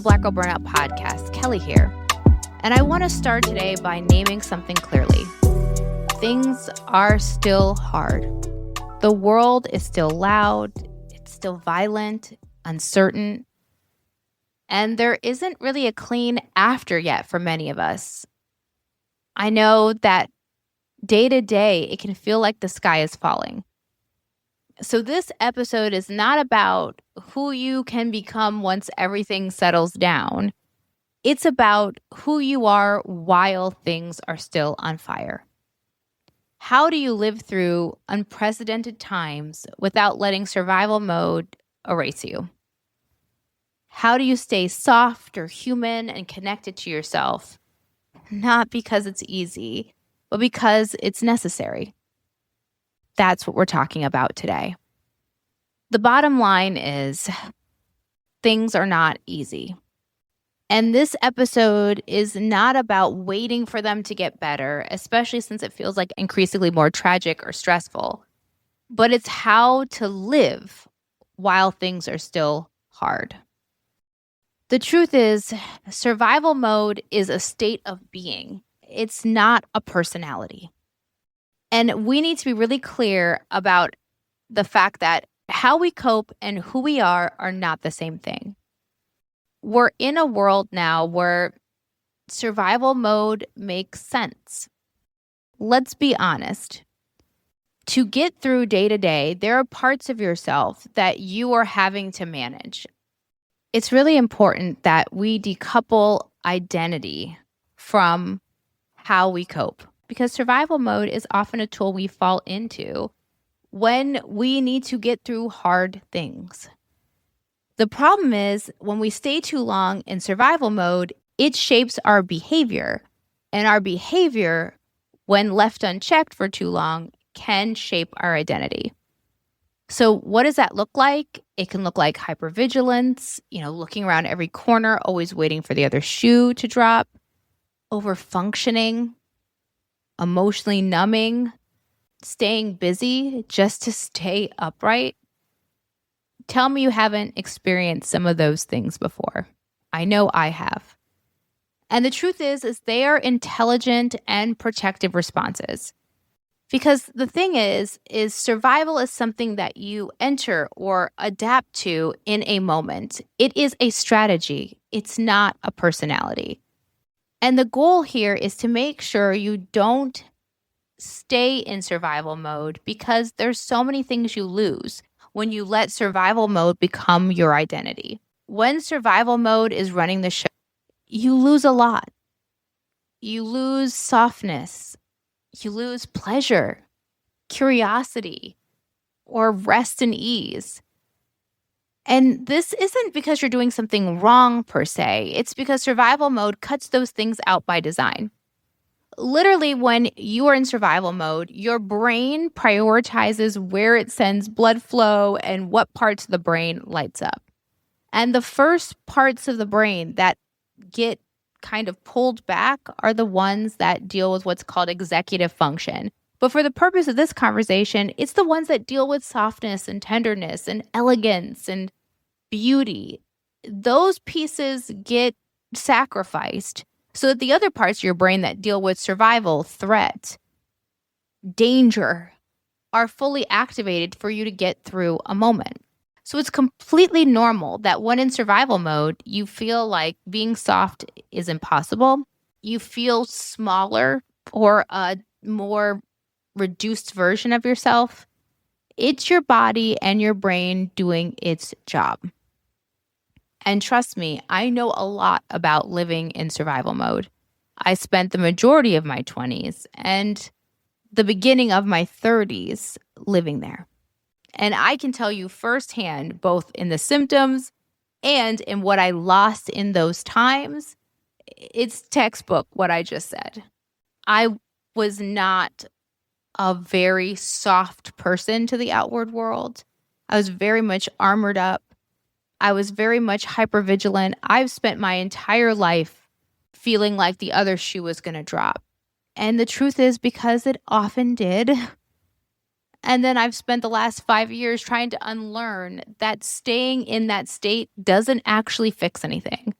the Black Girl Burnout Podcast. Kelley here. And I want to start today by naming something clearly. Things are still hard. The world is still loud. It's still violent, uncertain. And there isn't really a clean after yet for many of us. I know that day to day, it can feel like the sky is falling. So this episode is not about who you can become once everything settles down. It's about who you are while things are still on fire. How do you live through unprecedented times without letting survival mode erase you? How do you stay soft or human and connected to yourself? Not because it's easy, but because it's necessary. That's what we're talking about today. The bottom line is things are not easy. And this episode is not about waiting for them to get better, especially since it feels like increasingly more tragic or stressful. But it's how to live while things are still hard. The truth is, survival mode is a state of being. It's not a personality. And we need to be really clear about the fact that how we cope and who we are not the same thing. We're in a world now where survival mode makes sense. Let's be honest. To get through day to day, there are parts of yourself that you are having to manage. It's really important that we decouple identity from how we cope, because survival mode is often a tool we fall into when we need to get through hard things. The problem is when we stay too long in survival mode, it shapes our behavior. And our behavior, when left unchecked for too long, can shape our identity. So what does that look like? It can look like hypervigilance, looking around every corner, always waiting for the other shoe to drop, overfunctioning, emotionally numbing, staying busy just to stay upright. Tell me you haven't experienced some of those things before. I know I have. And the truth is they are intelligent and protective responses. Because the thing is survival is something that you enter or adapt to in a moment. It is a strategy. It's not a personality. And the goal here is to make sure you don't stay in survival mode, because there's so many things you lose when you let survival mode become your identity. When survival mode is running the show, you lose a lot. You lose softness. You lose pleasure, curiosity, or rest and ease. And this isn't because you're doing something wrong per se. It's because survival mode cuts those things out by design. Literally, when you are in survival mode, your brain prioritizes where it sends blood flow and what parts of the brain lights up. And the first parts of the brain that get kind of pulled back are the ones that deal with what's called executive function. But for the purpose of this conversation, it's the ones that deal with softness and tenderness and elegance and beauty. Those pieces get sacrificed so that the other parts of your brain that deal with survival, threat, danger are fully activated for you to get through a moment. So it's completely normal that when in survival mode, you feel like being soft is impossible. You feel smaller or a more reduced version of yourself. It's your body and your brain doing its job. And trust me, I know a lot about living in survival mode. I spent the majority of my 20s and the beginning of my 30s living there. And I can tell you firsthand, both in the symptoms and in what I lost in those times, it's textbook what I just said. I was not a very soft person to the outward world. I was very much armored up. I was very much hypervigilant. I've spent my entire life feeling like the other shoe was going to drop. And the truth is, because it often did. And then I've spent the last 5 years trying to unlearn that staying in that state doesn't actually fix anything.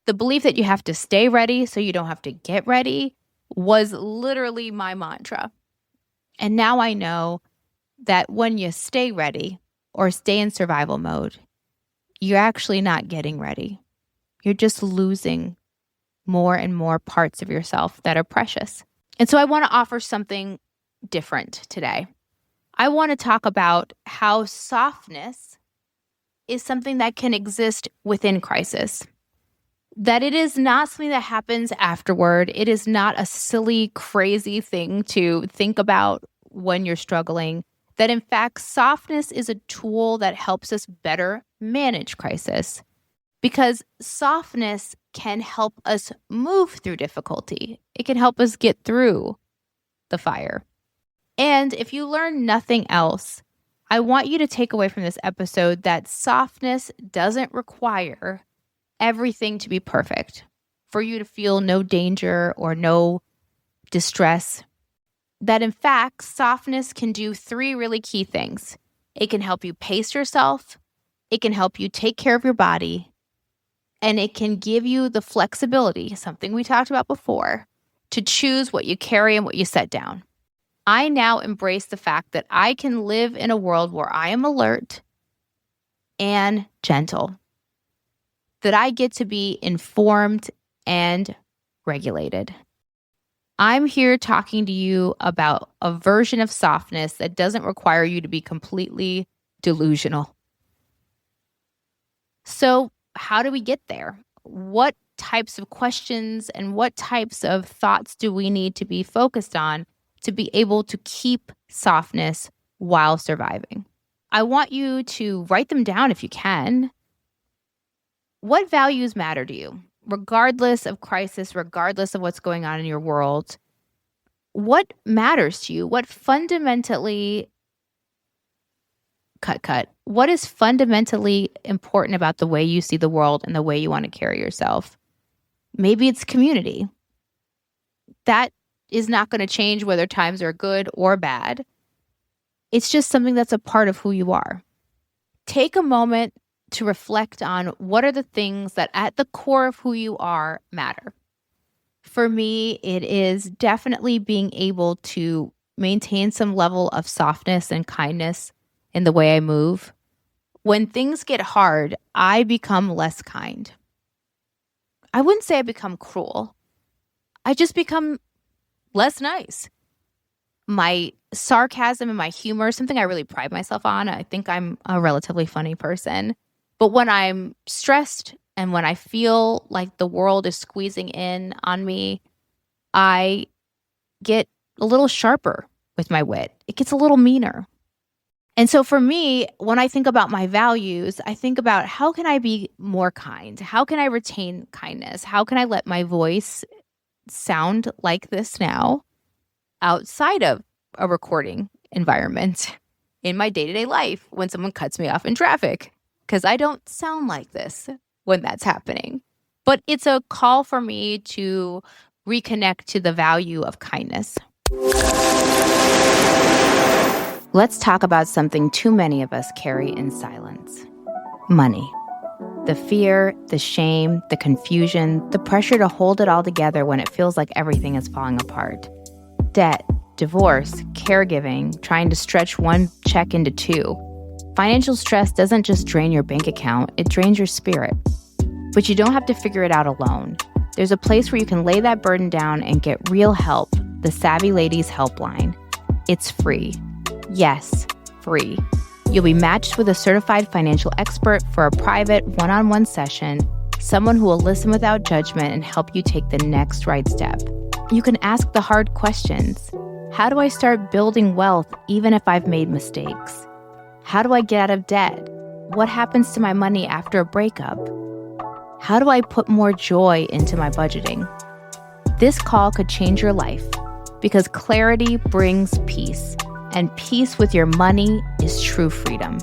The belief that you have to stay ready so you don't have to get ready was literally my mantra. And now I know that when you stay ready or stay in survival mode, you're actually not getting ready. You're just losing more and more parts of yourself that are precious. And so I want to offer something different today. I want to talk about how softness is something that can exist within crisis. That it is not something that happens afterward. It is not a silly, crazy thing to think about when you're struggling. That in fact, softness is a tool that helps us better manage crisis. Because softness can help us move through difficulty. It can help us get through the fire. And if you learn nothing else, I want you to take away from this episode that softness doesn't require everything to be perfect, for you to feel no danger or no distress. That in fact, softness can do 3 really key things. It can help you pace yourself, it can help you take care of your body, and it can give you the flexibility, something we talked about before, to choose what you carry and what you set down. I now embrace the fact that I can live in a world where I am alert and gentle, that I get to be informed and regulated. I'm here talking to you about a version of softness that doesn't require you to be completely delusional. So, how do we get there? What types of questions and what types of thoughts do we need to be focused on to be able to keep softness while surviving? I want you to write them down if you can. What values matter to you, regardless of crisis, regardless of what's going on in your world? What matters to you? What fundamentally what is fundamentally important about the way you see the world and the way you want to carry yourself? Maybe it's community. That is not going to change whether times are good or bad. It's just something that's a part of who you are. Take a moment to reflect on what are the things that at the core of who you are matter. For me, it is definitely being able to maintain some level of softness and kindness in the way I move. When things get hard, I become less kind. I wouldn't say I become cruel. I just become less nice. My sarcasm and my humor is something I really pride myself on. I think I'm a relatively funny person. But when I'm stressed and when I feel like the world is squeezing in on me, I get a little sharper with my wit. It gets a little meaner. And so for me, when I think about my values, I think about how can I be more kind? How can I retain kindness? How can I let my voice sound like this now outside of a recording environment in my day-to-day life when someone cuts me off in traffic? Because I don't sound like this when that's happening. But it's a call for me to reconnect to the value of kindness. Let's talk about something too many of us carry in silence. Money. The fear, the shame, the confusion, the pressure to hold it all together when it feels like everything is falling apart. Debt, divorce, caregiving, trying to stretch one check into 2. Financial stress doesn't just drain your bank account, it drains your spirit. But you don't have to figure it out alone. There's a place where you can lay that burden down and get real help, the Savvy Ladies Helpline. It's free. Yes, free. You'll be matched with a certified financial expert for a private one-on-one session, someone who will listen without judgment and help you take the next right step. You can ask the hard questions. How do I start building wealth even if I've made mistakes? How do I get out of debt? What happens to my money after a breakup? How do I put more joy into my budgeting? This call could change your life because clarity brings peace. And peace with your money is true freedom.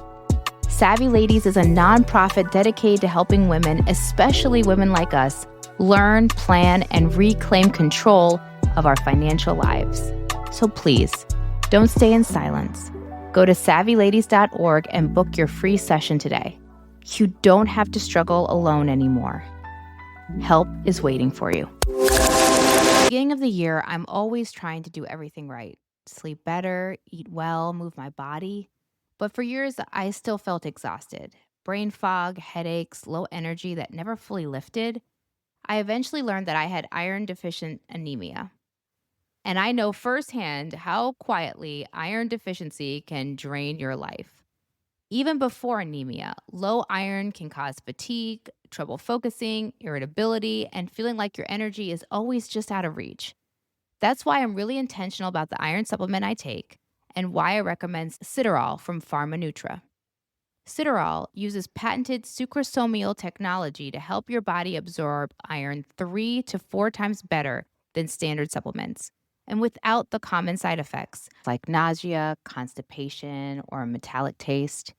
Savvy Ladies is a nonprofit dedicated to helping women, especially women like us, learn, plan, and reclaim control of our financial lives. So please, don't stay in silence. Go to savvyladies.org and book your free session today. You don't have to struggle alone anymore. Help is waiting for you. Beginning of the year, I'm always trying to do everything right. Sleep better, eat well, move my body. But for years, I still felt exhausted. Brain fog, headaches, low energy that never fully lifted. I eventually learned that I had iron deficient anemia. And I know firsthand how quietly iron deficiency can drain your life. Even before anemia, low iron can cause fatigue, trouble focusing, irritability, and feeling like your energy is always just out of reach. That's why I'm really intentional about the iron supplement I take and why I recommend Citarol from PharmaNutra. Citarol uses patented sucrosomial technology to help your body absorb iron 3 to 4 times better than standard supplements, and without the common side effects like nausea, constipation, or a metallic taste.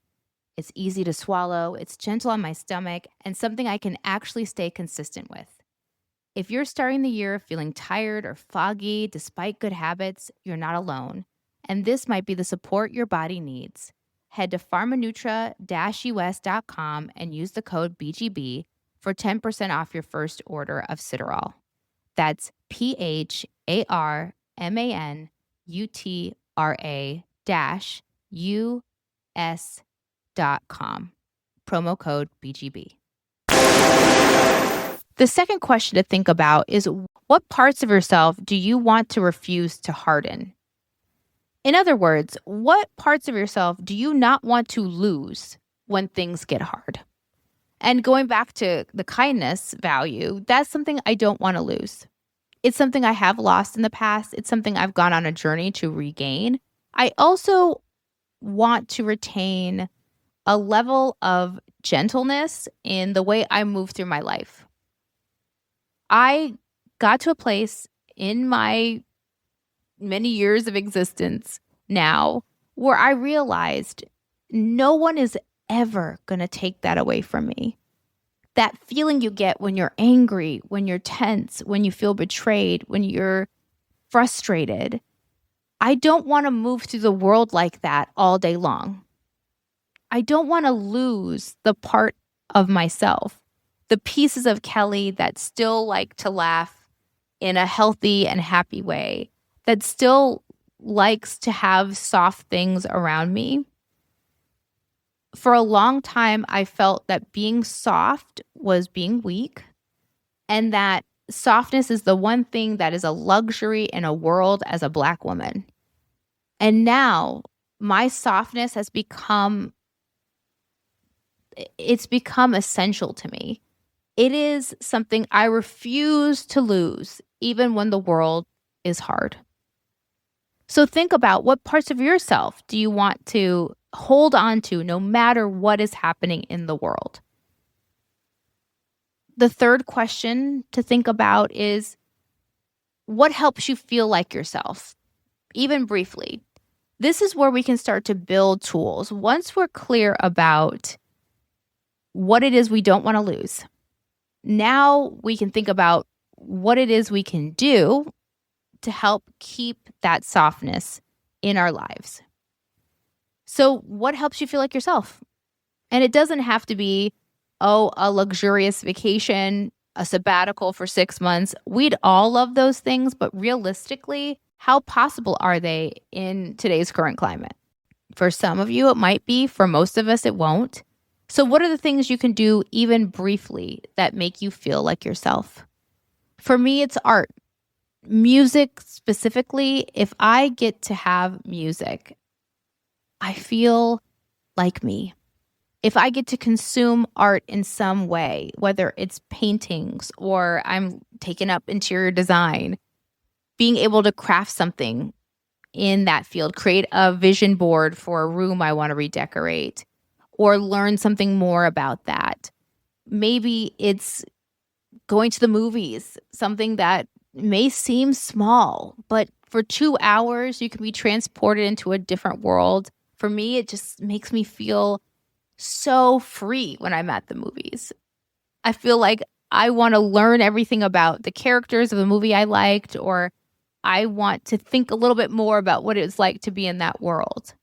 It's easy to swallow, it's gentle on my stomach, and something I can actually stay consistent with. If you're starting the year feeling tired or foggy despite good habits, you're not alone. And this might be the support your body needs. Head to pharmanutra-us.com and use the code BGB for 10% off your first order of Citarol. That's PHARMANUTRA-US.com. Promo code BGB. The second question to think about is, what parts of yourself do you want to refuse to harden? In other words, what parts of yourself do you not want to lose when things get hard? And going back to the kindness value, that's something I don't want to lose. It's something I have lost in the past. It's something I've gone on a journey to regain. I also want to retain a level of gentleness in the way I move through my life. I got to a place in my many years of existence now where I realized no one is ever going to take that away from me. That feeling you get when you're angry, when you're tense, when you feel betrayed, when you're frustrated. I don't want to move through the world like that all day long. I don't want to lose the part of myself, the pieces of Kelley that still like to laugh in a healthy and happy way, that still likes to have soft things around me. For a long time, I felt that being soft was being weak, and that softness is the one thing that is a luxury in a world as a Black woman. And now my softness has become essential to me. It is something I refuse to lose, even when the world is hard. So think about, what parts of yourself do you want to hold on to no matter what is happening in the world? The third question to think about is, what helps you feel like yourself, even briefly? This is where we can start to build tools. Once we're clear about what it is we don't want to lose, now we can think about what it is we can do to help keep that softness in our lives. So what helps you feel like yourself? And it doesn't have to be, a luxurious vacation, a sabbatical for 6 months. We'd all love those things, but realistically, how possible are they in today's current climate? For some of you, it might be. For most of us, it won't. So what are the things you can do even briefly that make you feel like yourself? For me, it's art. Music specifically. If I get to have music, I feel like me. If I get to consume art in some way, whether it's paintings or I'm taking up interior design, being able to craft something in that field, create a vision board for a room I want to redecorate, or learn something more about that. Maybe it's going to the movies, something that may seem small, but for 2 hours, you can be transported into a different world. For me, it just makes me feel so free when I'm at the movies. I feel like I want to learn everything about the characters of the movie I liked, or I want to think a little bit more about what it's like to be in that world.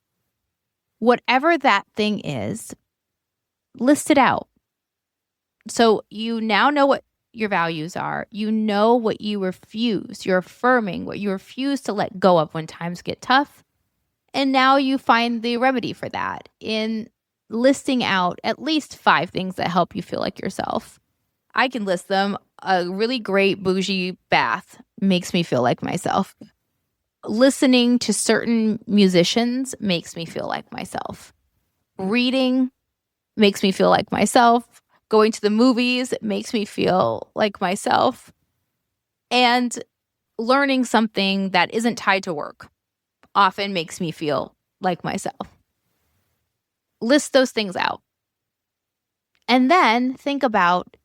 Whatever that thing is, list it out. So you now know what your values are. You know what you refuse. You're affirming what you refuse to let go of when times get tough. And now you find the remedy for that in listing out at least 5 things that help you feel like yourself. I can list them. A really great bougie bath makes me feel like myself. Listening to certain musicians makes me feel like myself. Reading makes me feel like myself. Going to the movies makes me feel like myself. And learning something that isn't tied to work often makes me feel like myself. List those things out. And then think about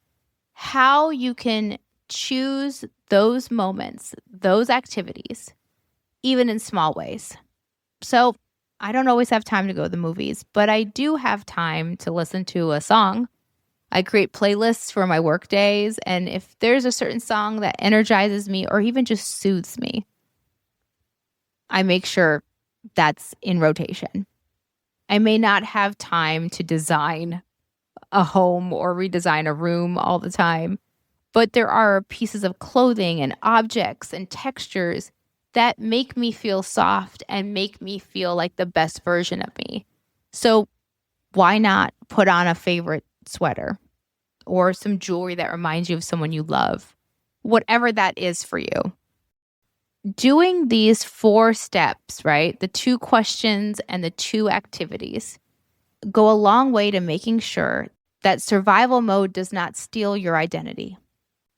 how you can choose those moments, those activities, even in small ways. So I don't always have time to go to the movies, but I do have time to listen to a song. I create playlists for my work days, and if there's a certain song that energizes me or even just soothes me, I make sure that's in rotation. I may not have time to design a home or redesign a room all the time, but there are pieces of clothing and objects and textures that make me feel soft and make me feel like the best version of me. So why not put on a favorite sweater or some jewelry that reminds you of someone you love? Whatever that is for you. Doing these 4 steps, right? The 2 questions and the 2 activities go a long way to making sure that survival mode does not steal your identity.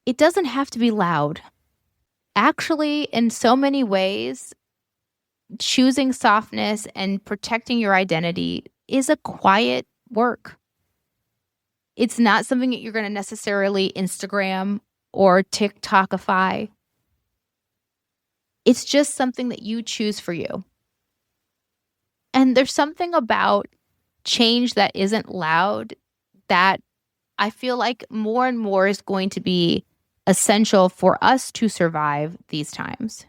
It doesn't have to be loud. Actually, in so many ways, choosing softness and protecting your identity is a quiet work. It's not something that you're going to necessarily Instagram or TikTokify. It's just something that you choose for you. And there's something about change that isn't loud that I feel like more and more is going to be essential for us to survive these times.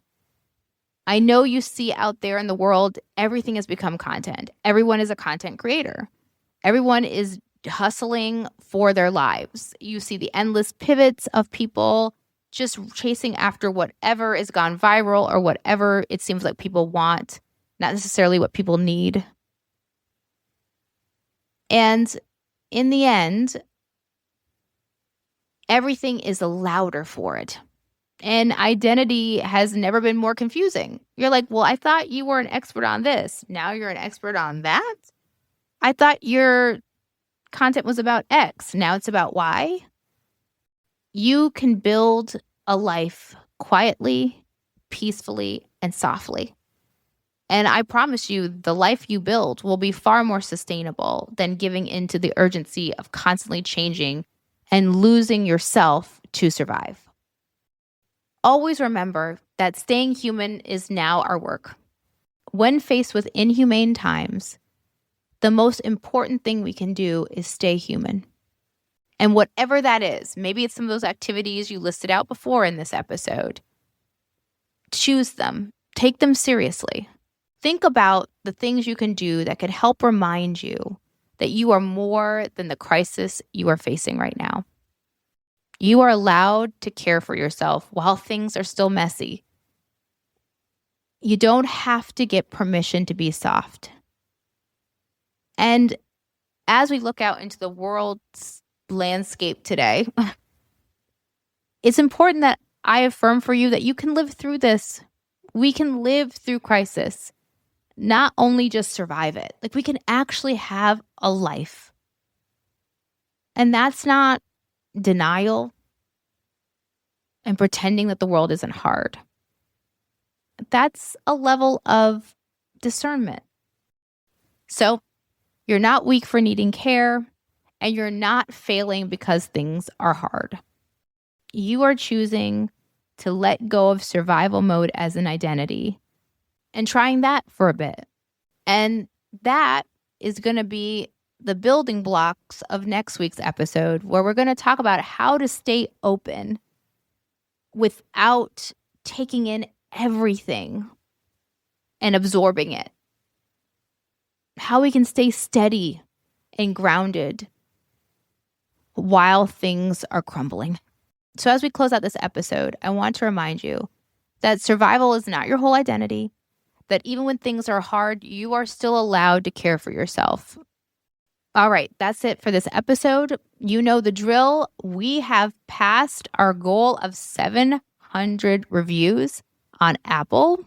I know you see out there in the world, everything has become content. Everyone is a content creator. Everyone is hustling for their lives. You see the endless pivots of people just chasing after whatever is gone viral or whatever it seems like people want, not necessarily what people need. And in the end, everything is louder for it. And identity has never been more confusing. You're like, well, I thought you were an expert on this. Now you're an expert on that. I thought your content was about X. Now it's about Y. You can build a life quietly, peacefully, and softly. And I promise you, the life you build will be far more sustainable than giving into the urgency of constantly changing and losing yourself to survive. Always remember that staying human is now our work. When faced with inhumane times, the most important thing we can do is stay human. And whatever that is, maybe it's some of those activities you listed out before in this episode. Choose them. Take them seriously. Think about the things you can do that could help remind you that you are more than the crisis you are facing right now. You are allowed to care for yourself while things are still messy. You don't have to get permission to be soft. And as we look out into the world's landscape today, it's important that I affirm for you that you can live through this. We can live through crisis, not only just survive it. Like, we can actually have a life. And that's not denial and pretending that the world isn't hard. That's a level of discernment. So you're not weak for needing care, and you're not failing because things are hard. You are choosing to let go of survival mode as an identity and trying that for a bit. And that is going to be the building blocks of next week's episode, where we're going to talk about how to stay open without taking in everything and absorbing it. How we can stay steady and grounded while things are crumbling. So as we close out this episode, I want to remind you that survival is not your whole identity, that even when things are hard, you are still allowed to care for yourself. All right, that's it for this episode. You know the drill. We have passed our goal of 700 reviews on Apple.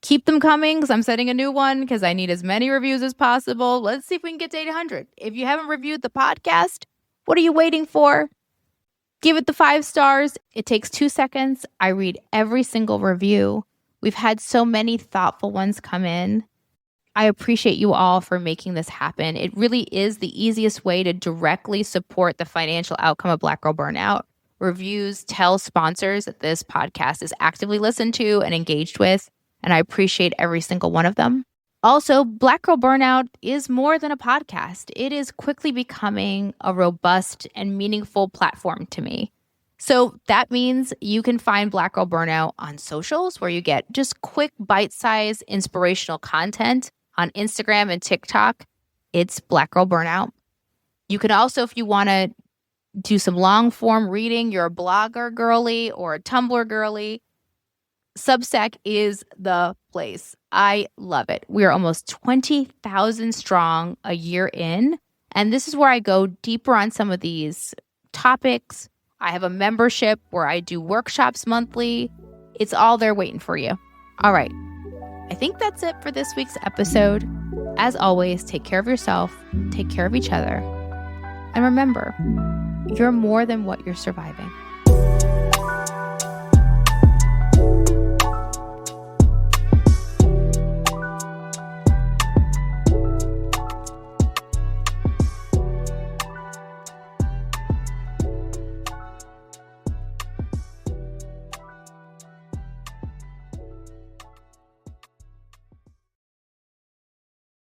Keep them coming because I'm setting a new one because I need as many reviews as possible. Let's see if we can get to 800. If you haven't reviewed the podcast, what are you waiting for? Give it the 5 stars. It takes 2 seconds. I read every single review. We've had so many thoughtful ones come in. I appreciate you all for making this happen. It really is the easiest way to directly support the financial outcome of Black Girl Burnout. Reviews tell sponsors that this podcast is actively listened to and engaged with, and I appreciate every single one of them. Also, Black Girl Burnout is more than a podcast. It is quickly becoming a robust and meaningful platform to me. So that means you can find Black Girl Burnout on socials where you get just quick bite-sized inspirational content. On Instagram and TikTok, it's Black Girl Burnout. You can also, if you want to do some long form reading, you're a blogger girly or a Tumblr girly, Substack is the place. I love it. We are almost 20,000 strong a year in. And this is where I go deeper on some of these topics. I have a membership where I do workshops monthly. It's all there waiting for you. All right. I think that's it for this week's episode. As always, take care of yourself, take care of each other, and remember, you're more than what you're surviving.